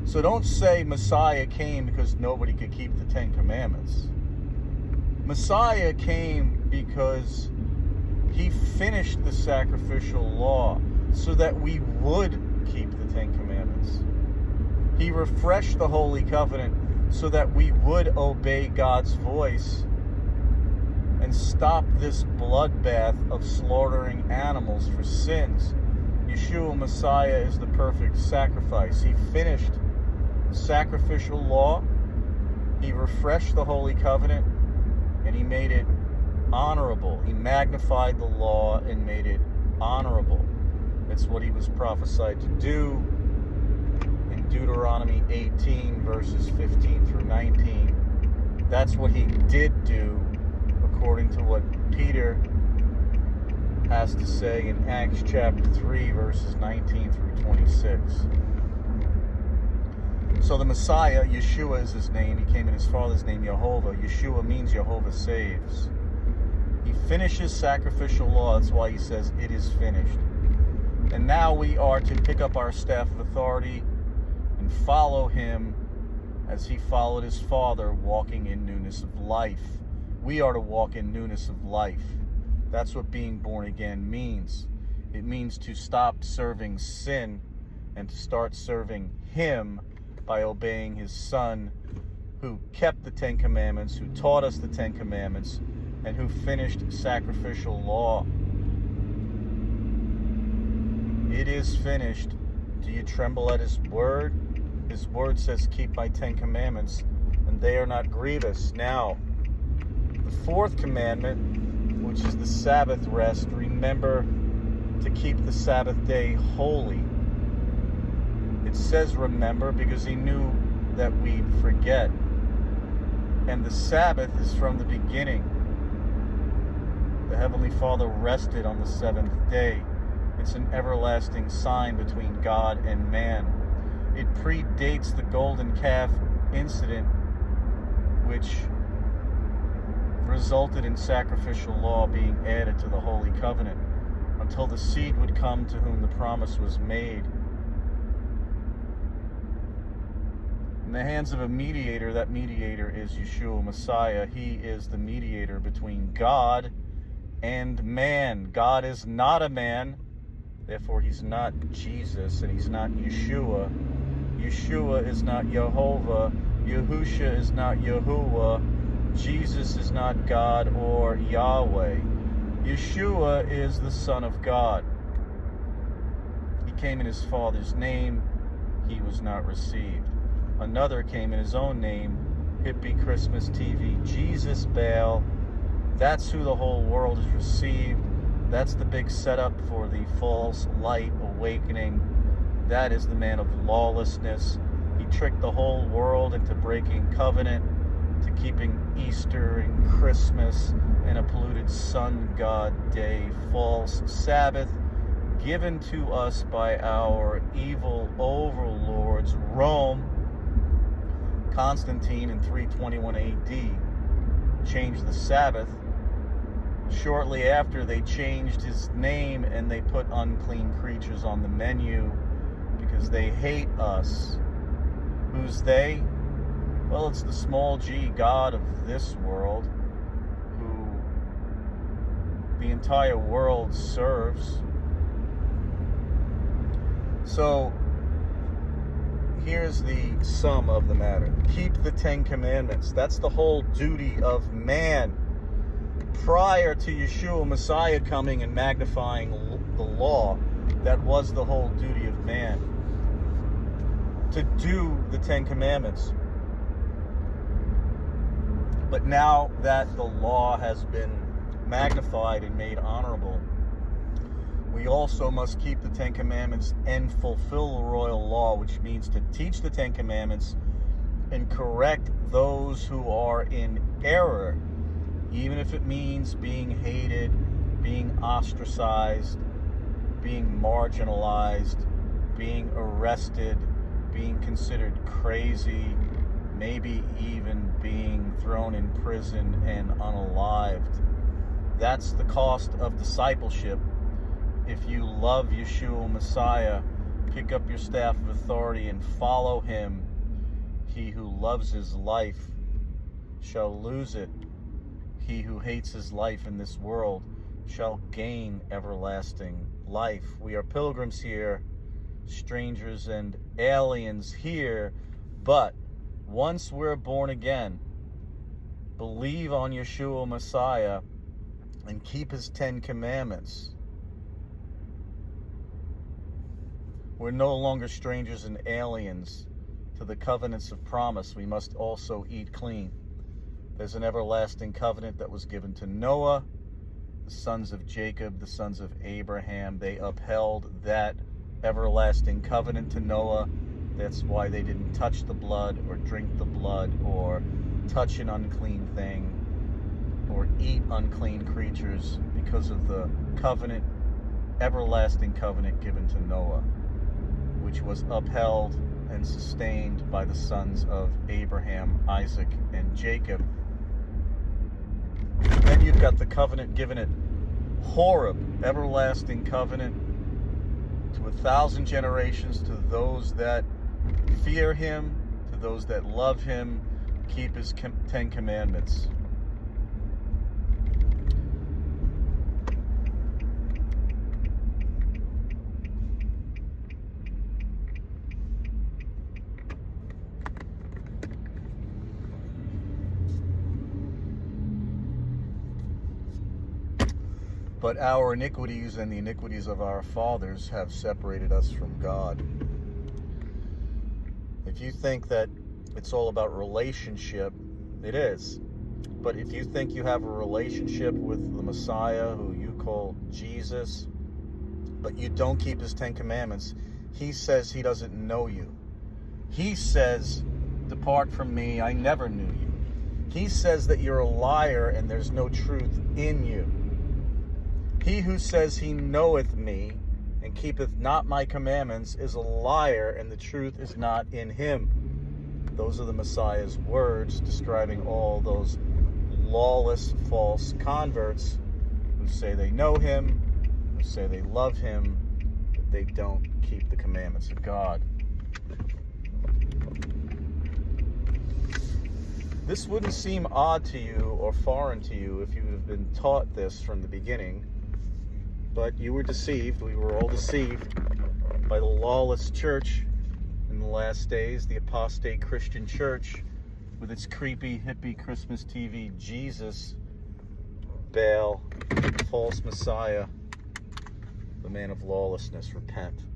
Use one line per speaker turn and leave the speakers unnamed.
So don't say Messiah came because nobody could keep the Ten Commandments. Messiah came because he finished the sacrificial law so that we would keep the Ten Commandments. He refreshed the Holy Covenant so that we would obey God's voice and stop this bloodbath of slaughtering animals for sins. Yeshua Messiah is the perfect sacrifice. He finished the sacrificial law, he refreshed the Holy Covenant, and he made it honorable. He magnified the law and made it honorable. It's what he was prophesied to do in Deuteronomy 18, verses 15 through 19. That's what he did do, according to what Peter has to say in Acts chapter 3, verses 19 through 26. So the Messiah, Yeshua is his name. He came in his father's name, Yehovah. Yeshua means Jehovah saves. He finishes sacrificial law. That's why he says it is finished. And now we are to pick up our staff of authority and follow him as he followed his father, walking in newness of life. We are to walk in newness of life. That's what being born again means. It means to stop serving sin and to start serving him by obeying his Son, who kept the Ten Commandments, who taught us the Ten Commandments, and who finished sacrificial law. It is finished. Do you tremble at his word? His word says, keep my Ten Commandments, and they are not grievous. Now, the fourth commandment, which is the Sabbath rest, remember to keep the Sabbath day holy. It says remember because he knew that we'd forget. And the Sabbath is from the beginning. The Heavenly Father rested on the seventh day. It's an everlasting sign between God and man. It predates the golden calf incident, which resulted in sacrificial law being added to the Holy Covenant until the seed would come to whom the promise was made. In the hands of a mediator, that mediator is Yeshua Messiah. He is the mediator between God and man. God is not a man, therefore he's not Jesus, and he's not Yeshua. Yeshua is not Yehovah. Yahusha is not Yahuwah. Jesus is not God or Yahweh. Yeshua is the Son of God. He came in his Father's name. He was not received. Another came in his own name, Hippie Christmas TV, Jesus Baal. That's who the whole world has received. That's the big setup for the false light awakening. That is the man of lawlessness. He tricked the whole world into breaking covenant, to keeping Easter and Christmas and a polluted sun god day, false Sabbath, given to us by our evil overlords, Rome. Constantine in 321 AD changed the Sabbath. Shortly after, they changed his name and they put unclean creatures on the menu because they hate us. Who's they? Well, it's the small g god of this world who the entire world serves. So here's the sum of the matter. Keep the Ten Commandments. That's the whole duty of man. Prior to Yeshua Messiah coming and magnifying the law, that was the whole duty of man. To do the Ten Commandments. But now that the law has been magnified and made honorable, we also must keep the Ten Commandments and fulfill the royal law, which means to teach the Ten Commandments and correct those who are in error, even if it means being hated, being ostracized, being marginalized, being arrested, being considered crazy, maybe even being thrown in prison and unalived. That's the cost of discipleship. If you love Yeshua Messiah, Pick up your staff of authority and follow him. He who loves his life shall lose it. He who hates his life in this world shall gain everlasting life. We are pilgrims here, strangers and aliens here, but once we're born again, believe on Yeshua Messiah and keep his 10 commandments. We're no longer strangers and aliens to the covenants of promise. We must also eat clean. There's an everlasting covenant that was given to Noah, the sons of Jacob, the sons of Abraham. They upheld that everlasting covenant to Noah. That's why they didn't touch the blood or drink the blood or touch an unclean thing or eat unclean creatures, because of the covenant, everlasting covenant given to Noah, which was upheld and sustained by the sons of Abraham, Isaac, and Jacob. Then you've got the covenant given at Horeb, everlasting covenant to 1,000 generations, to those that fear him, to those that love him, keep his 10 commandments. But our iniquities and the iniquities of our fathers have separated us from God. If you think that it's all about relationship, it is. But if you think you have a relationship with the Messiah, who you call Jesus, but you don't keep his 10 commandments, he says he doesn't know you. He says, "Depart from me, I never knew you." He says that you're a liar and there's no truth in you. He who says he knoweth me and keepeth not my commandments is a liar, and the truth is not in him. Those are the Messiah's words describing all those lawless, false converts who say they know him, who say they love him, but they don't keep the commandments of God. This wouldn't seem odd to you or foreign to you if you had been taught this from the beginning. But you were deceived. We were all deceived by the lawless church in the last days, the apostate Christian church with its creepy, hippie Christmas TV Jesus, Baal, false Messiah, the man of lawlessness. Repent.